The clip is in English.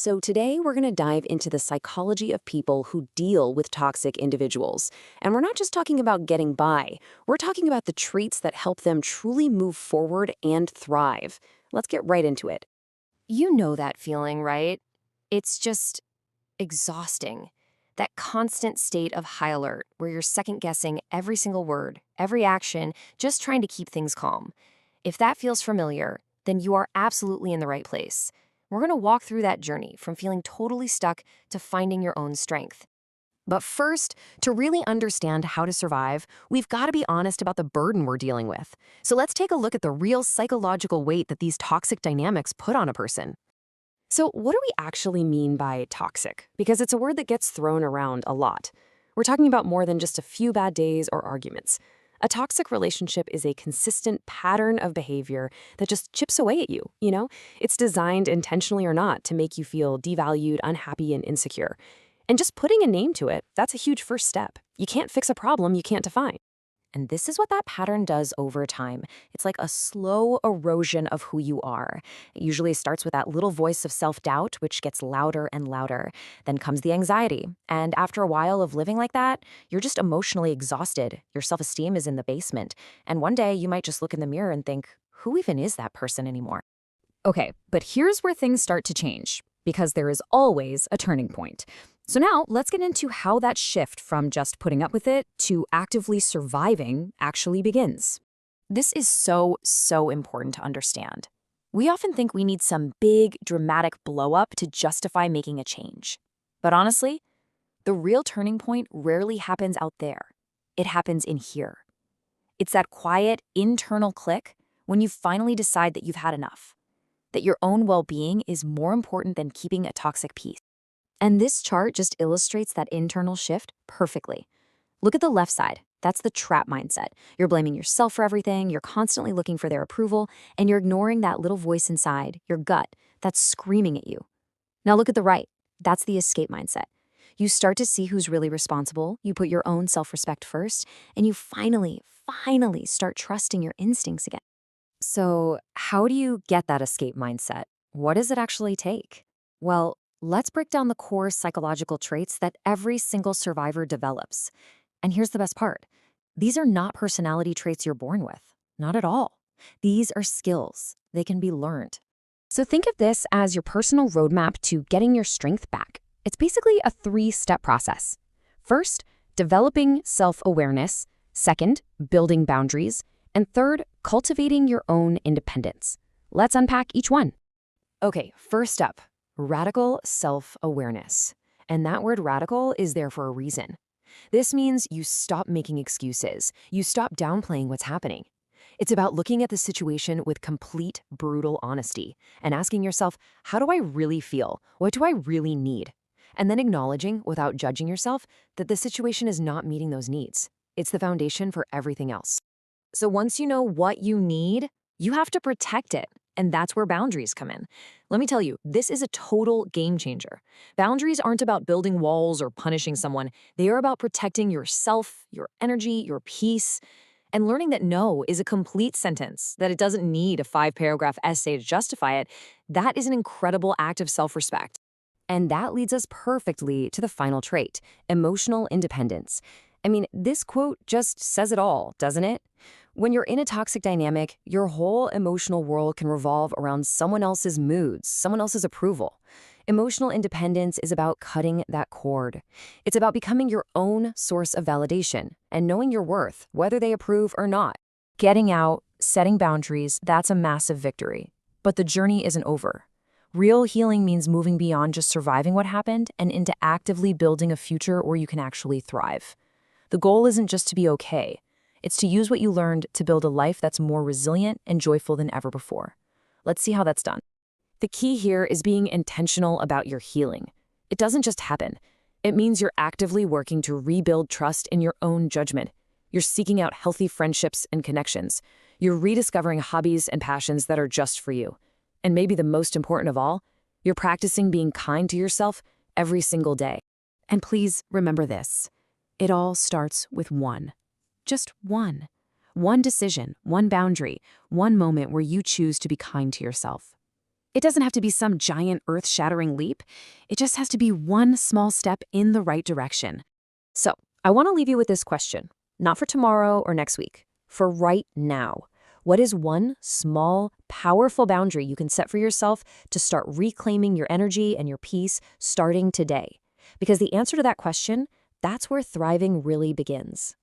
So today we're going to dive into the psychology of people who deal with toxic individuals. And we're not just talking about getting by, we're talking about the traits that help them truly move forward and thrive. Let's get right into it. You know that feeling, right? It's just exhausting. That constant state of high alert where you're second guessing every single word, every action, just trying to keep things calm. If that feels familiar, then you are absolutely in the right place. We're going to walk through that journey from feeling totally stuck to finding your own strength. But first, to really understand how to survive, we've got to be honest about the burden we're dealing with. So let's take a look at the real psychological weight that these toxic dynamics put on a person. So, what do we actually mean by toxic? Because it's a word that gets thrown around a lot. We're talking about more than just a few bad days or arguments. A toxic relationship is a consistent pattern of behavior that just chips away at you. It's designed, intentionally or not, to make you feel devalued, unhappy, and insecure. And just putting a name to it, that's a huge first step. You can't fix a problem you can't define. And this is what that pattern does over time. It's like a slow erosion of who you are. It usually starts with that little voice of self-doubt, which gets louder and louder. Then comes the anxiety. And after a while of living like that, you're just emotionally exhausted. Your self-esteem is in the basement. And one day you might just look in the mirror and think, who even is that person anymore? Okay, but here's where things start to change, because there is always a turning point. So now let's get into how that shift from just putting up with it to actively surviving actually begins. This is so important to understand. We often think we need some big, dramatic blow-up to justify making a change. But honestly, the real turning point rarely happens out there. It happens in here. It's that quiet, internal click when you finally decide that you've had enough, that your own well-being is more important than keeping a toxic peace. And this chart just illustrates that internal shift perfectly. Look at the left side. That's the trap mindset. You're blaming yourself for everything, you're constantly looking for their approval, and you're ignoring that little voice inside, your gut, that's screaming at you. Now look at the right. That's the escape mindset. You start to see who's really responsible, you put your own self-respect first, and you finally start trusting your instincts again. So how do you get that escape mindset? What does it actually take? Well, let's break down the core psychological traits that every single survivor develops. And here's the best part. These are not personality traits you're born with. Not at all. These are skills. They can be learned. So think of this as your personal roadmap to getting your strength back. It's basically a 3-step process. First, developing self-awareness. Second, building boundaries. And third, cultivating your own independence. Let's unpack each one. Okay, first up, radical self-awareness. And that word radical is there for a reason. This means you stop making excuses. You stop downplaying what's happening. It's about looking at the situation with complete, brutal honesty and asking yourself, how do I really feel? What do I really need? And then acknowledging, without judging yourself, that the situation is not meeting those needs. It's the foundation for everything else. So once you know what you need, you have to protect it. And that's where boundaries come in. Let me tell you, this is a total game changer. Boundaries aren't about building walls or punishing someone. They are about protecting yourself, your energy, your peace, and learning that no is a complete sentence, that it doesn't need a 5-paragraph essay to justify it. That is an incredible act of self-respect. And that leads us perfectly to the final trait, emotional independence. I mean, this quote just says it all, doesn't it? When you're in a toxic dynamic, your whole emotional world can revolve around someone else's moods, someone else's approval. Emotional independence is about cutting that cord. It's about becoming your own source of validation and knowing your worth, whether they approve or not. Getting out, setting boundaries, that's a massive victory. But the journey isn't over. Real healing means moving beyond just surviving what happened and into actively building a future where you can actually thrive. The goal isn't just to be okay. It's to use what you learned to build a life that's more resilient and joyful than ever before. Let's see how that's done. The key here is being intentional about your healing. It doesn't just happen. It means you're actively working to rebuild trust in your own judgment. You're seeking out healthy friendships and connections. You're rediscovering hobbies and passions that are just for you. And maybe the most important of all, you're practicing being kind to yourself every single day. And please remember this. It all starts with one. Just one. One decision, one boundary, one moment where you choose to be kind to yourself. It doesn't have to be some giant earth-shattering leap. It just has to be one small step in the right direction. So, I want to leave you with this question, not for tomorrow or next week, for right now. What is one small, powerful boundary you can set for yourself to start reclaiming your energy and your peace starting today? Because the answer to that question, that's where thriving really begins.